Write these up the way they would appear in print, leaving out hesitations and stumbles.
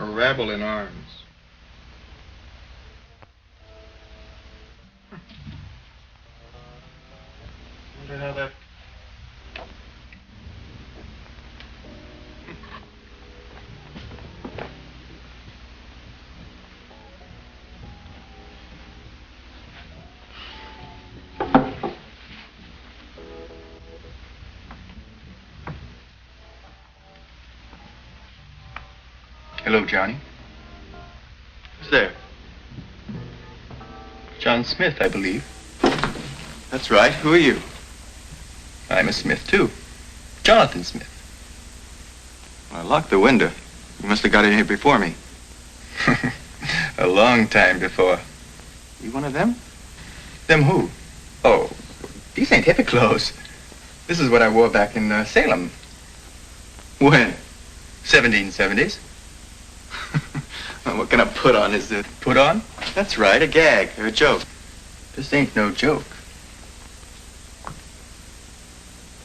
rebel in arms. Wonder how that... Hello, Johnny. Who's there? John Smith, I believe. That's right. Who are you? I'm a Smith, too. Jonathan Smith. I locked the window. You must have got in here before me. A long time before. You one of them? Them who? Oh, these ain't hippie clothes. This is what I wore back in Salem. When? 1770s. What kind of put on is it? Put on? That's right, a gag or a joke. This ain't no joke.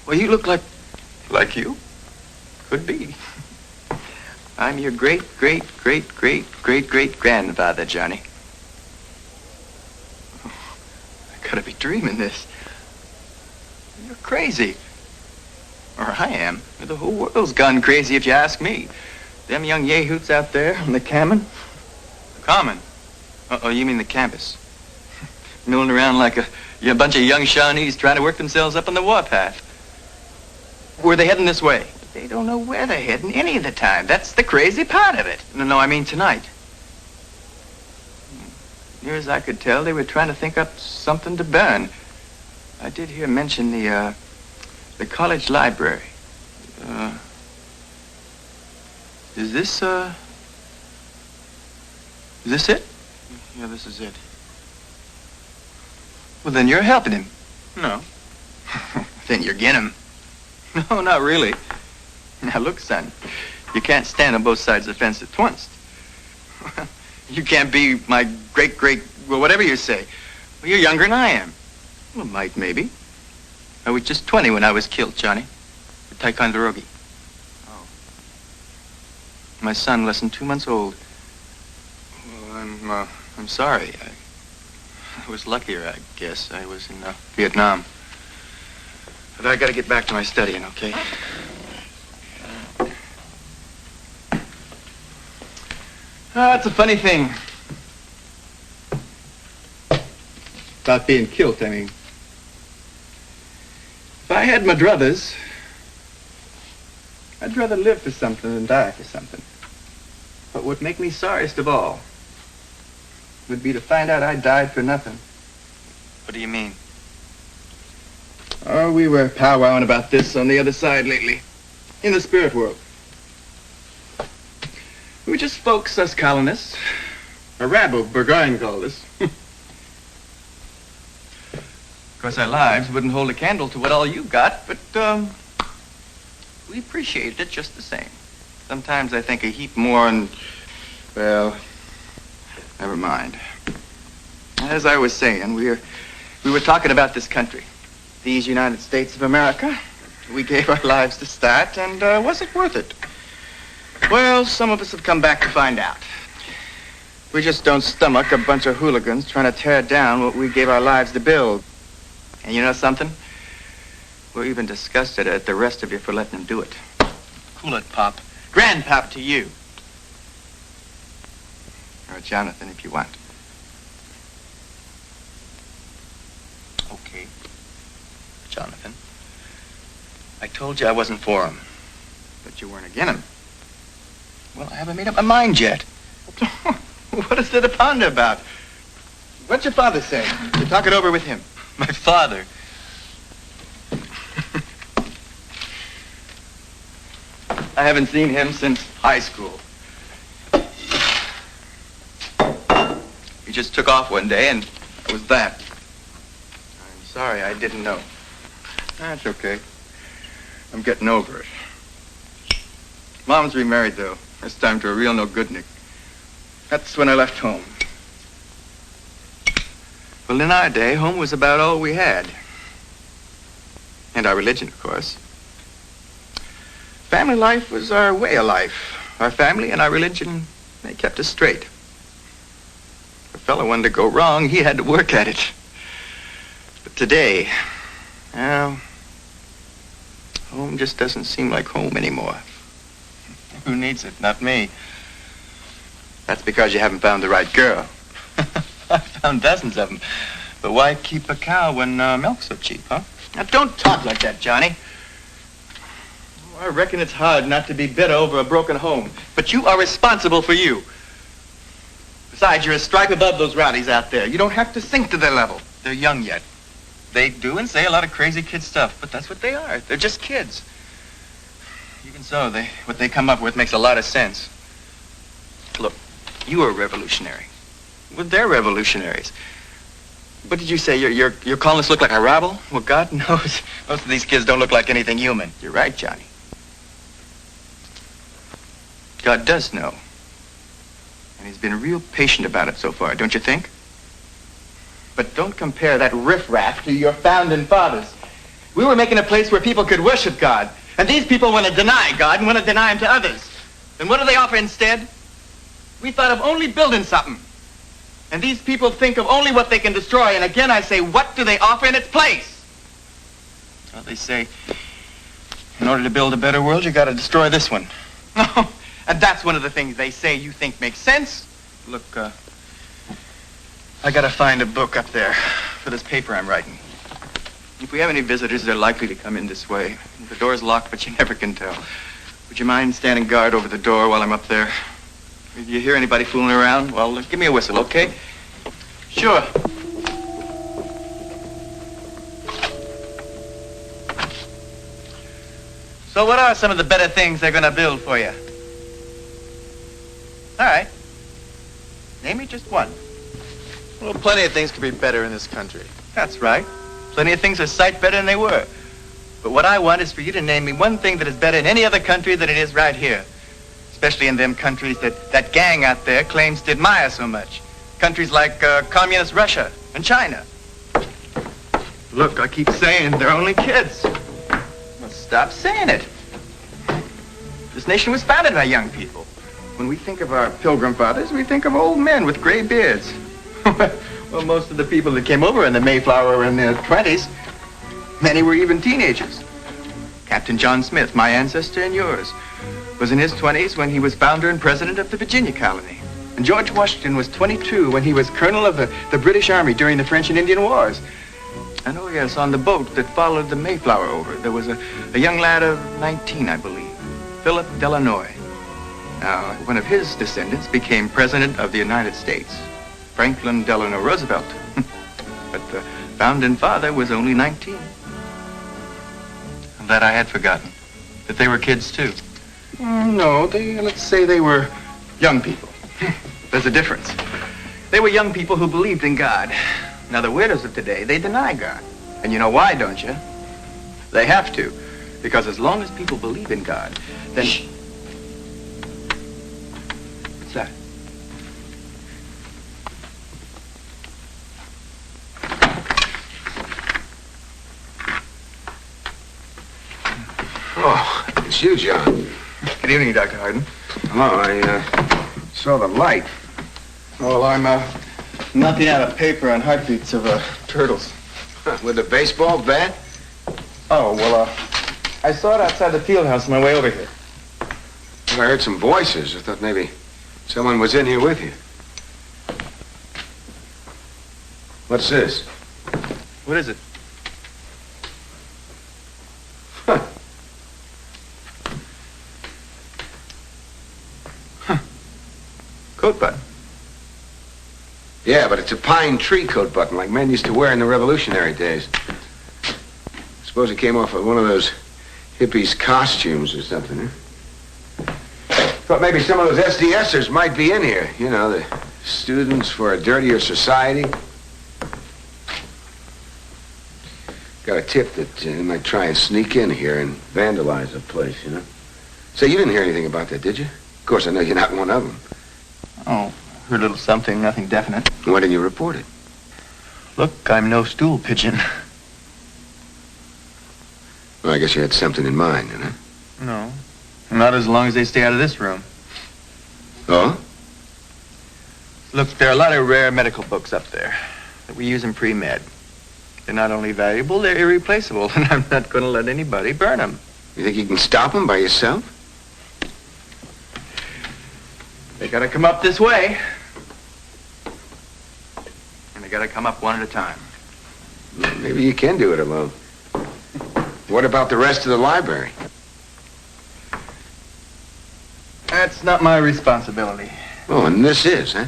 Well, you look like you. Could be. I'm your great-great-great-great-great-great-grandfather, Johnny. I gotta be dreaming this. You're crazy. Or I am. The whole world's gone crazy if you ask me. Them young yahoots out there on the Common? Common? Oh, you mean the campus. Milling around like a bunch of young Shawnees trying to work themselves up on the warpath. Where are they heading this way? They don't know where they're heading any of the time. That's the crazy part of it. No, I mean tonight. Near as I could tell, they were trying to think up something to burn. I did hear mention the college library. Is this it? Yeah, this is it. Well, then you're helping him. No. Then you're getting him. No, not really. Now, look, son, you can't stand on both sides of the fence at once. You can't be my great-great, well, whatever you say. Well, you're younger than I am. Well, maybe. I was just 20 when I was killed, Johnny. At Ticonderoga. Oh. My son, less than 2 months old. Well, I'm sorry. I was luckier, I guess. I was in Vietnam. But I gotta get back to my studying, okay? It's a funny thing. About being killed, I mean. If I had my druthers, I'd rather live for something than die for something. But what make me sorriest of all would be to find out I died for nothing. What do you mean? Oh, we were powwowing about this on the other side lately, in the spirit world. We were just folks, us colonists. A rabble, Burgoyne called us. Of course, our lives wouldn't hold a candle to what all you got, but, we appreciated it just the same. Sometimes I think a heap more and, well, never mind. As I was saying, we were talking about this country, these United States of America. We gave our lives to start, and was it worth it? Well, some of us have come back to find out. We just don't stomach a bunch of hooligans trying to tear down what we gave our lives to build. And you know something? We're even disgusted at the rest of you for letting them do it. Cool it, Pop. Grandpop to you. Or Jonathan, if you want. Okay. Jonathan. I told you I wasn't for him. But you weren't again him. Well, I haven't made up my mind yet. What is there to ponder about? What's your father say? You talk it over with him. My father? I haven't seen him since high school. He just took off one day, and it was that. I'm sorry, I didn't know. That's okay. I'm getting over it. Mom's remarried, though. This time to a real no-goodnik. That's when I left home. Well, in our day, home was about all we had. And our religion, of course. Family life was our way of life. Our family and our religion They kept us straight. If a fellow wanted to go wrong, he had to work at it. But today, well, home just doesn't seem like home anymore. Who needs it? Not me. That's because you haven't found the right girl. I've found dozens of them. But why keep a cow when milk's so cheap, huh? Now, don't talk like that, Johnny. I reckon it's hard not to be bitter over a broken home. But you are responsible for you. Besides, you're a stripe above those rowdies out there. You don't have to sink to their level. They're young yet. They do and say a lot of crazy kid stuff, but that's what they are. They're just kids. Even so, what they come up with makes a lot of sense. Look, you are a revolutionary. Well, they're revolutionaries. What did you say? You're calling us look like a rabble? Well, God knows most of these kids don't look like anything human. You're right, Johnny. God does know. And he's been real patient about it so far, don't you think? But don't compare that riffraff to your founding fathers. We were making a place where people could worship God. And these people want to deny God and want to deny him to others. And what do they offer instead? We thought of only building something. And these people think of only what they can destroy. And again, I say, what do they offer in its place? Well, they say, in order to build a better world, you got to destroy this one. No, and that's one of the things they say you think makes sense. Look, I got to find a book up there for this paper I'm writing. If we have any visitors, they're likely to come in this way. The door's locked, but you never can tell. Would you mind standing guard over the door while I'm up there? If you hear anybody fooling around, well, give me a whistle, okay? Sure. So what are some of the better things they're going to build for you? All right. Name me just one. Well, plenty of things could be better in this country. That's right. Plenty of things are sight better than they were. But what I want is for you to name me one thing that is better in any other country than it is right here. Especially in them countries that gang out there claims to admire so much. Countries like communist Russia and China. Look, I keep saying they're only kids. Well, stop saying it. This nation was founded by young people. When we think of our pilgrim fathers, we think of old men with gray beards. Well, most of the people that came over in the Mayflower were in their 20s. Many were even teenagers. Captain John Smith, my ancestor and yours, was in his 20s when he was founder and president of the Virginia colony. And George Washington was 22 when he was colonel of the British Army during the French and Indian Wars. And oh yes, on the boat that followed the Mayflower over, there was a young lad of 19, I believe, Philip Delanoy. Now, one of his descendants became president of the United States, Franklin Delano Roosevelt. But the founding father was only 19. And that I had forgotten, that they were kids too. No, let's say they were young people. There's a difference. They were young people who believed in God. Now, the weirdos of today, they deny God. And you know why, don't you? They have to. Because as long as people believe in God, then... Shh. What's that? Oh, it's you, John. Good evening, Dr. Hardin. Hello, I saw the light. Well, I'm knocking out a paper on heartbeats of turtles. With a baseball bat? Oh, well, I saw it outside the field house on my way over here. I heard some voices. I thought maybe someone was in here with you. What's this? What is it? Coat button. Yeah, but it's a pine tree coat button like men used to wear in the Revolutionary days. I suppose it came off of one of those hippies' costumes or something, huh? Thought maybe some of those SDSers might be in here. You know, the students for a dirtier society. Got a tip that they might try and sneak in here and vandalize the place, you know? Say, you didn't hear anything about that, did you? Of course, I know you're not one of them. Oh, heard a little something, nothing definite. Why didn't you report it? Look, I'm no stool pigeon. Well, I guess you had something in mind, huh? No, not as long as they stay out of this room. Oh? Look, there are a lot of rare medical books up there that we use in pre-med. They're not only valuable, they're irreplaceable, and I'm not going to let anybody burn them. You think you can stop them by yourself? They got to come up this way. And they got to come up one at a time. Maybe you can do it alone. What about the rest of the library? That's not my responsibility. Oh, and this is, huh?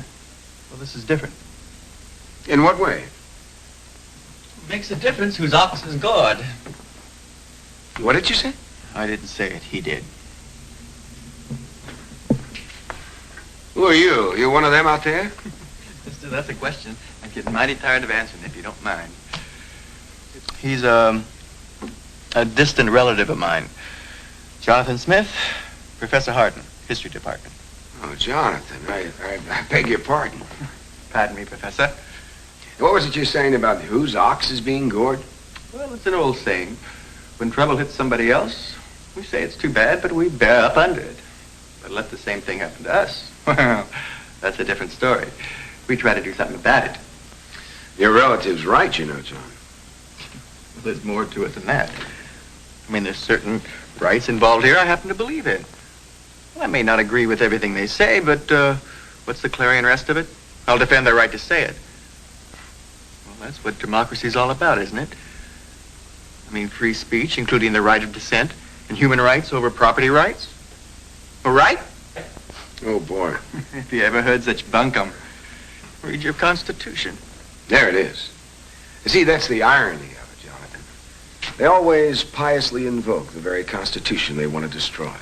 Well, this is different. In what way? It makes a difference whose office is guard. What did you say? I didn't say it. He did. Who are you? You one of them out there? Mister, that's a question I'm getting mighty tired of answering, if you don't mind. He's a distant relative of mine. Jonathan Smith, Professor Harden, History Department. Oh, Jonathan, I beg your pardon. Pardon me, Professor. What was it you're saying about whose ox is being gored? Well, it's an old saying. When trouble hits somebody else, we say it's too bad, but we bear up under it. But let the same thing happen to us. Well, that's a different story. We try to do something about it. Your relative's right, you know, John. There's more to it than that. I mean, there's certain rights involved here I happen to believe in. Well, I may not agree with everything they say, but what's the clarion rest of it? I'll defend their right to say it. Well, that's what democracy's all about, isn't it? I mean, free speech, including the right of dissent, and human rights over property rights. All right? Oh, boy. If you ever heard such bunkum, read your Constitution. There it is. You see, that's the irony of it, Jonathan. They always piously invoke the very Constitution they want to destroy.